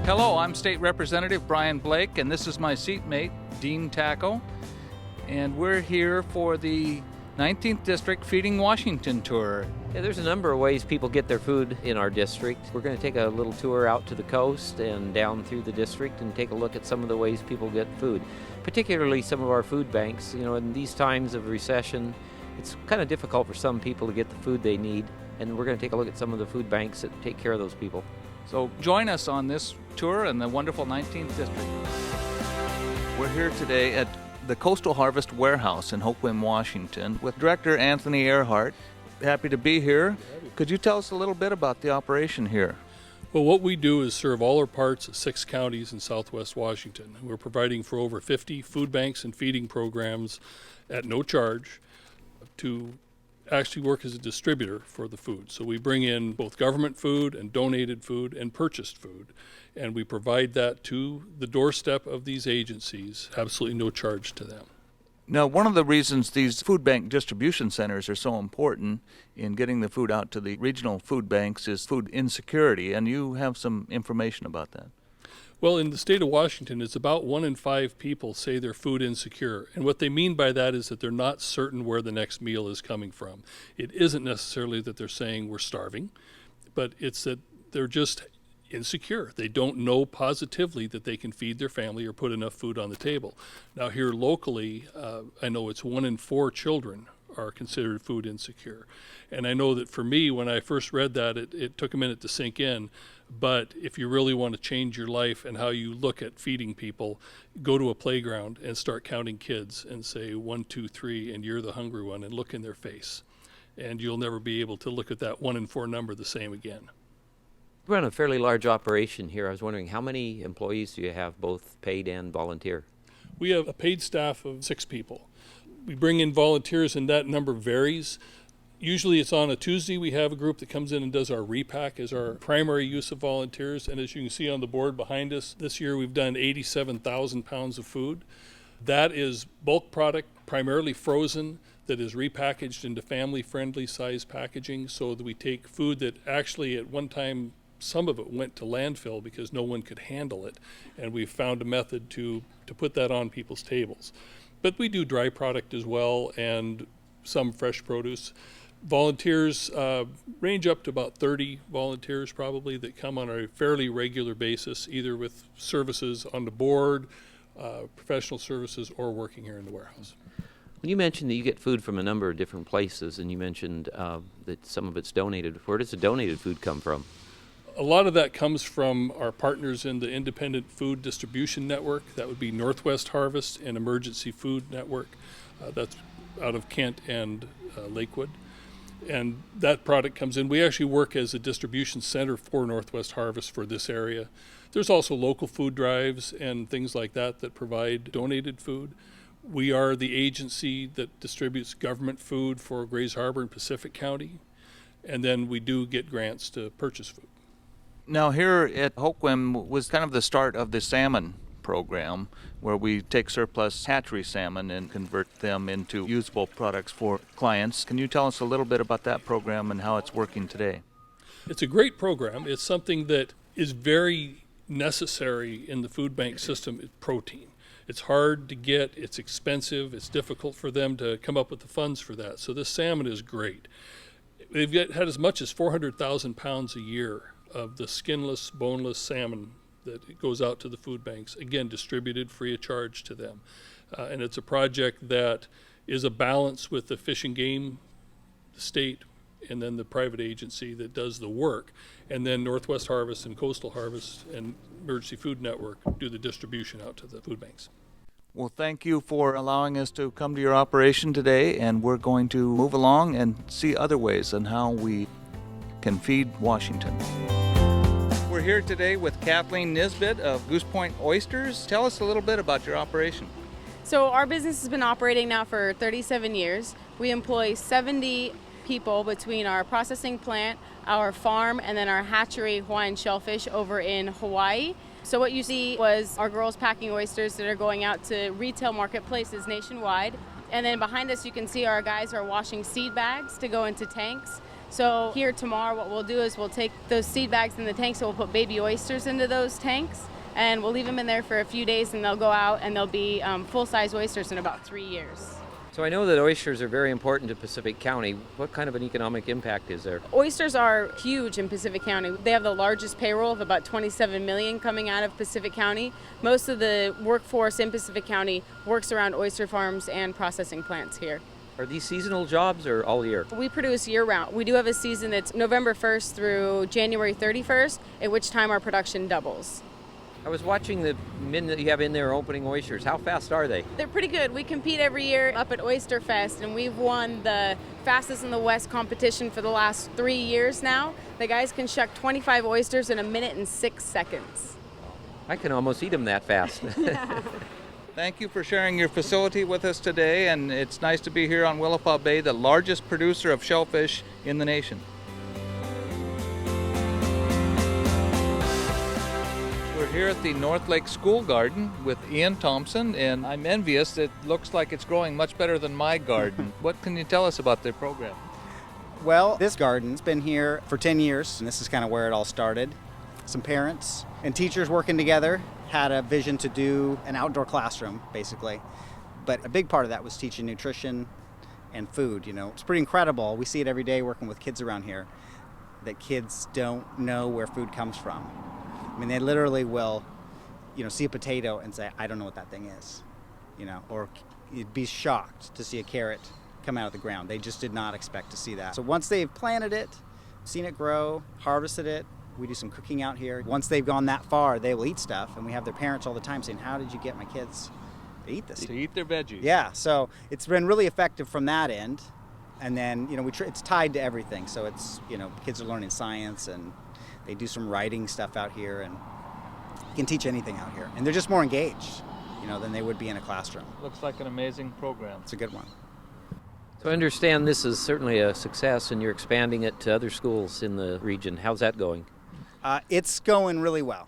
Hello, I'm State Representative Brian Blake, and this is my seatmate, Dean Takko. And we're here for the 19th District Feeding Washington Tour. Yeah, there's a number of ways people get their food in our district. We're going to take a little tour out to the coast and down through the district and take a look at some of the ways people get food, particularly some of our food banks. You know, in these times of recession, it's kind of difficult for some people to get the food they need, and we're going to take a look at some of the food banks that take care of those people. So join us on this tour in the wonderful 19th District. We're here today at the Coastal Harvest Warehouse in Hoquiam, Washington, with Director Anthony Earhart. Happy to be here. Could you tell us a little bit about the operation here? Well, what we do is serve all our parts of 6 counties in southwest Washington. We're providing for over 50 food banks and feeding programs at no charge to actually work as a distributor for the food. So we bring in both government food and donated food and purchased food, and we provide that to the doorstep of these agencies, absolutely no charge to them. Now, one of the reasons these food bank distribution centers are so important in getting the food out to the regional food banks is food insecurity, and you have some information about that. Well, in the state of Washington, it's about 1 in 5 people say they're food insecure. And what they mean by that is that they're not certain where the next meal is coming from. It isn't necessarily that they're saying we're starving, but it's that they're just insecure. They don't know positively that they can feed their family or put enough food on the table. Now here locally, I know it's 1 in 4 children are considered food insecure. And I know that for me, when I first read that, it took a minute to sink in. But if you really want to change your life and how you look at feeding people, go to a playground and start counting kids and say 1, 2, 3, and you're the hungry one, and look in their face. And you'll never be able to look at that 1 in 4 number the same again. We run a fairly large operation here. I was wondering, how many employees do you have, both paid and volunteer? We have a paid staff of 6 people. We bring in volunteers, and that number varies. Usually it's on a Tuesday. We have a group that comes in and does our repack as our primary use of volunteers. And as you can see on the board behind us, this year we've done 87,000 pounds of food. That is bulk product, primarily frozen, that is repackaged into family-friendly size packaging, so that we take food that actually at one time some of it went to landfill because no one could handle it. And we've found a method to put that on people's tables. But we do dry product as well and some fresh produce. Volunteers range up to about 30 volunteers probably that come on a fairly regular basis, either with services on the board, professional services, or working here in the warehouse. When you mentioned that you get food from a number of different places, and you mentioned that some of it's donated, where does the donated food come from? A lot of that comes from our partners in the Independent Food Distribution Network. That would be Northwest Harvest and Emergency Food Network. That's out of Kent and Lakewood. And that product comes in. We actually work as a distribution center for Northwest Harvest for this area. There's also local food drives and things like that that provide donated food. We are the agency that distributes government food for Grays Harbor and Pacific County. And then we do get grants to purchase food. Now here at Hoquiam was kind of the start of the salmon program, where we take surplus hatchery salmon and convert them into usable products for clients. Can you tell us a little bit about that program and how it's working today? It's a great program. It's something that is very necessary in the food bank system. It's protein. It's hard to get, it's expensive, it's difficult for them to come up with the funds for that. So this salmon is great. They've had as much as 400,000 pounds a year of the skinless, boneless salmon that goes out to the food banks, again, distributed free of charge to them. And it's a project that is a balance with the Fish and Game, the state, and then the private agency that does the work. And then Northwest Harvest and Coastal Harvest and Emergency Food Network do the distribution out to the food banks. Well, thank you for allowing us to come to your operation today, and we're going to move along and see other ways on how we can feed Washington. We're here today with Kathleen Nisbet of Goose Point Oysters. Tell us a little bit about your operation. So our business has been operating now for 37 years. We employ 70 people between our processing plant, our farm, and then our hatchery Hawaiian shellfish over in Hawaii. So what you see was our girls packing oysters that are going out to retail marketplaces nationwide. And then behind us you can see our guys are washing seed bags to go into tanks. So here tomorrow what we'll do is we'll take those seed bags in the tanks and we'll put baby oysters into those tanks, and we'll leave them in there for a few days, and they'll go out and they'll be full-size oysters in about 3 years. So I know that oysters are very important to Pacific County. What kind of an economic impact is there? Oysters are huge in Pacific County. They have the largest payroll of about 27 million coming out of Pacific County. Most of the workforce in Pacific County works around oyster farms and processing plants here. Are these seasonal jobs or all year? We produce year-round. We do have a season that's November 1st through January 31st, at which time our production doubles. I was watching the men that you have in there opening oysters. How fast are they? They're pretty good. We compete every year up at Oyster Fest, and we've won the fastest in the West competition for the last 3 years now. The guys can shuck 25 oysters in 1 minute and 6 seconds. I can almost eat them that fast. Thank you for sharing your facility with us today, and it's nice to be here on Willapa Bay, the largest producer of shellfish in the nation. We're here at the North Lake School Garden with Ian Thompson, and I'm envious. It looks like it's growing much better than my garden. What can you tell us about the program? Well, this garden's been here for 10 years, and this is kind of where it all started. Some parents and teachers working together had a vision to do an outdoor classroom, basically. But a big part of that was teaching nutrition and food. You know, it's pretty incredible. We see it every day working with kids around here, that kids don't know where food comes from. I mean, they literally will, see a potato and say, I don't know what that thing is, or you'd be shocked to see a carrot come out of the ground. They just did not expect to see that. So once they've planted it, seen it grow, harvested it, we do some cooking out here. Once they've gone that far, they will eat stuff, and we have their parents all the time saying, how did you get my kids to eat this? To eat their veggies. Yeah, so it's been really effective from that end. And then, it's tied to everything. So it's, kids are learning science, and they do some writing stuff out here, and you can teach anything out here. And they're just more engaged, than they would be in a classroom. Looks like an amazing program. It's a good one. So I understand this is certainly a success, and you're expanding it to other schools in the region. How's that going? It's going really well.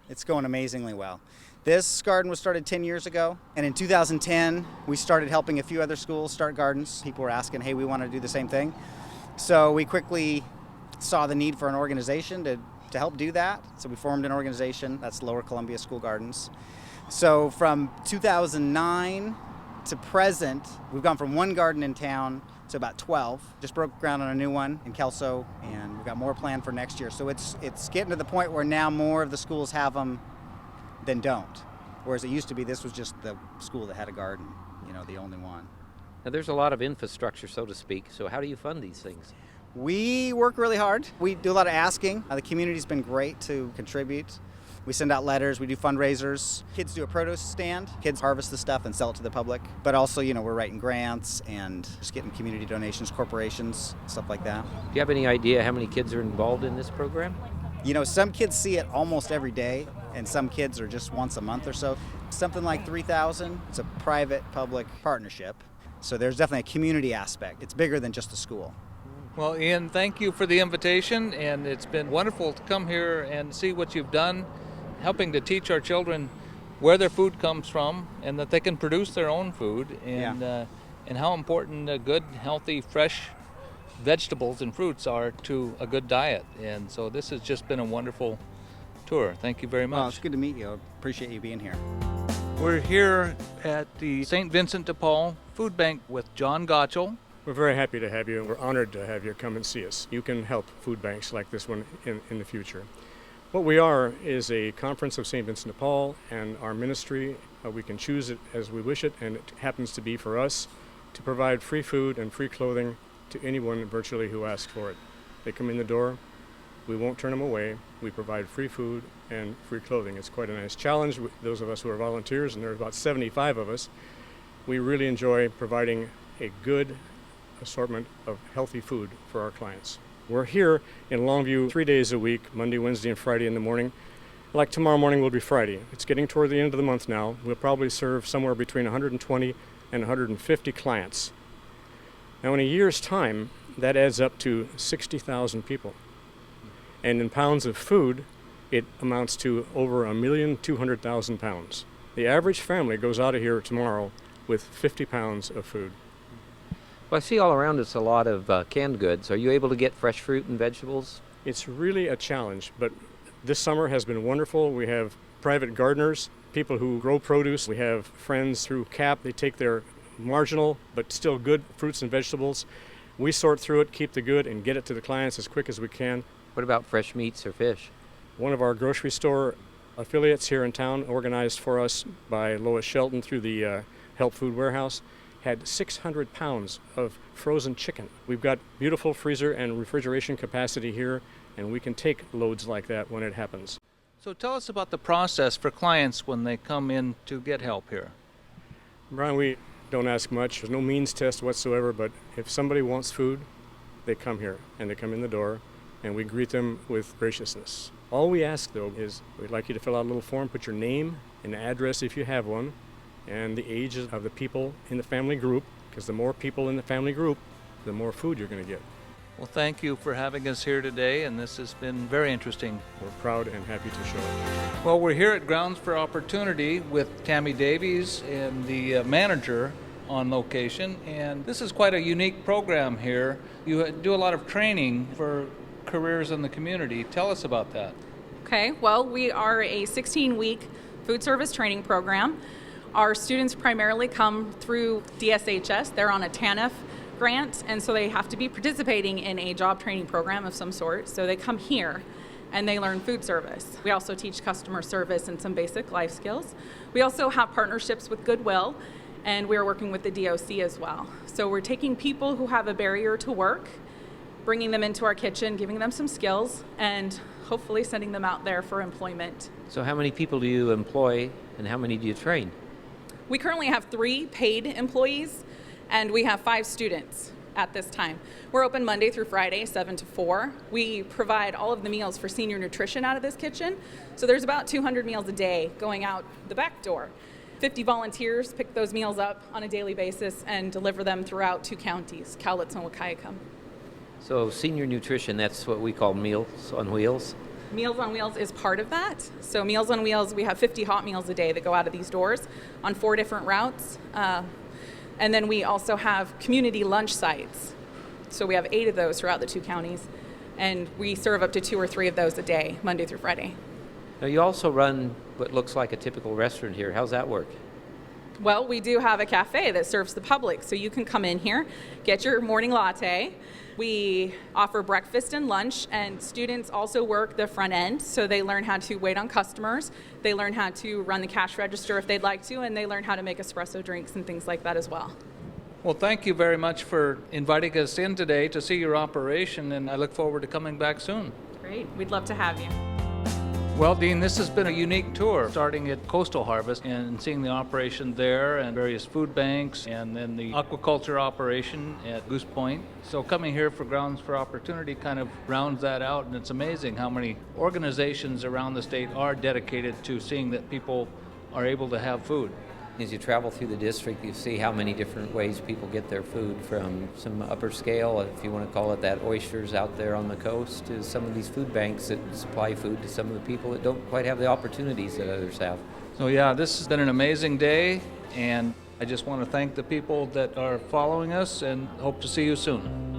It's going amazingly well. This garden was started 10 years ago, and in 2010, we started helping a few other schools start gardens. People were asking, hey, we want to do the same thing. So we quickly saw the need for an organization to help do that. So we formed an organization, that's Lower Columbia School Gardens. So from 2009 to present, we've gone from one garden in town to about 12. Just broke ground on a new one in Kelso, and we've got more planned for next year. So it's getting to the point where now more of the schools have them than don't. Whereas it used to be this was just the school that had a garden, the only one. Now there's a lot of infrastructure, so to speak. So how do you fund these things? We work really hard. We do a lot of asking. The community's been great to contribute. We send out letters, we do fundraisers. Kids do a produce stand. Kids harvest the stuff and sell it to the public. But also, we're writing grants and just getting community donations, corporations, stuff like that. Do you have any idea how many kids are involved in this program? Some kids see it almost every day, and some kids are just once a month or so. Something like 3,000. It's a private-public partnership. So there's definitely a community aspect. It's bigger than just a school. Well, Ian, thank you for the invitation, and it's been wonderful to come here and see what you've done, helping to teach our children where their food comes from and that they can produce their own food, and how important good, healthy, fresh vegetables and fruits are to a good diet. And so this has just been a wonderful tour. Thank you very much. Well, it's good to meet you. I appreciate you being here. We're here at the St. Vincent de Paul Food Bank with John Gottschall. We're very happy to have you, and we're honored to have you come and see us. You can help food banks like this one in the future. What we are is a conference of St. Vincent de Paul, and our ministry, we can choose it as we wish it, and it happens to be for us to provide free food and free clothing to anyone virtually who asks for it. They come in the door, we won't turn them away. We provide free food and free clothing. It's quite a nice challenge. Those of us who are volunteers, and there are about 75 of us, we really enjoy providing a good assortment of healthy food for our clients. We're here in Longview 3 days a week, Monday, Wednesday, and Friday in the morning. Like tomorrow morning will be Friday. It's getting toward the end of the month now. We'll probably serve somewhere between 120 and 150 clients. Now in a year's time, that adds up to 60,000 people. And in pounds of food, it amounts to over 1,200,000 pounds. The average family goes out of here tomorrow with 50 pounds of food. Well, I see all around us a lot of canned goods. Are you able to get fresh fruit and vegetables? It's really a challenge, but this summer has been wonderful. We have private gardeners, people who grow produce. We have friends through CAP. They take their marginal but still good fruits and vegetables. We sort through it, keep the good, and get it to the clients as quick as we can. What about fresh meats or fish? One of our grocery store affiliates here in town, organized for us by Lois Shelton through the Help Food Warehouse, had 600 pounds of frozen chicken. We've got beautiful freezer and refrigeration capacity here, and we can take loads like that when it happens. So tell us about the process for clients when they come in to get help here. Brian, we don't ask much. There's no means test whatsoever, but if somebody wants food, they come here, and they come in the door, and we greet them with graciousness. All we ask, though, is we'd like you to fill out a little form, put your name and address if you have one, and the ages of the people in the family group, because the more people in the family group, the more food you're going to get. Well, thank you for having us here today, and this has been very interesting. We're proud and happy to show it. Well, we're here at Grounds for Opportunity with Tammy Davies and the manager on location, and this is quite a unique program here. You do a lot of training for careers in the community. Tell us about that. Okay, well, we are a 16-week food service training program. Our students primarily come through DSHS. They're on a TANF grant, and so they have to be participating in a job training program of some sort. So they come here and they learn food service. We also teach customer service and some basic life skills. We also have partnerships with Goodwill, and we're working with the DOC as well. So we're taking people who have a barrier to work, bringing them into our kitchen, giving them some skills, and hopefully sending them out there for employment. So how many people do you employ and how many do you train? We currently have 3 paid employees, and we have 5 students at this time. We're open Monday through Friday, 7 to 4. We provide all of the meals for senior nutrition out of this kitchen. So there's about 200 meals a day going out the back door. 50 volunteers pick those meals up on a daily basis and deliver them throughout 2 counties, Cowlitz and Wahkiakum. So senior nutrition, that's what we call Meals on Wheels. Meals on Wheels is part of that. So Meals on Wheels, we have 50 hot meals a day that go out of these doors on 4 different routes. And then we also have community lunch sites. So we have 8 of those throughout the 2 counties. And we serve up to 2 or 3 of those a day, Monday through Friday. Now you also run what looks like a typical restaurant here. How's that work? Well, we do have a cafe that serves the public. So you can come in here, get your morning latte. We offer breakfast and lunch, and students also work the front end, so they learn how to wait on customers, they learn how to run the cash register if they'd like to, and they learn how to make espresso drinks and things like that as well. Well, thank you very much for inviting us in today to see your operation, and I look forward to coming back soon. Great, we'd love to have you. Well, Dean, this has been a unique tour, starting at Coastal Harvest and seeing the operation there and various food banks, and then the aquaculture operation at Goose Point. So coming here for Grounds for Opportunity kind of rounds that out, and it's amazing how many organizations around the state are dedicated to seeing that people are able to have food. As you travel through the district, you see how many different ways people get their food, from some upper scale, if you want to call it that, oysters out there on the coast, to some of these food banks that supply food to some of the people that don't quite have the opportunities that others have. So yeah, this has been an amazing day, and I just want to thank the people that are following us and hope to see you soon.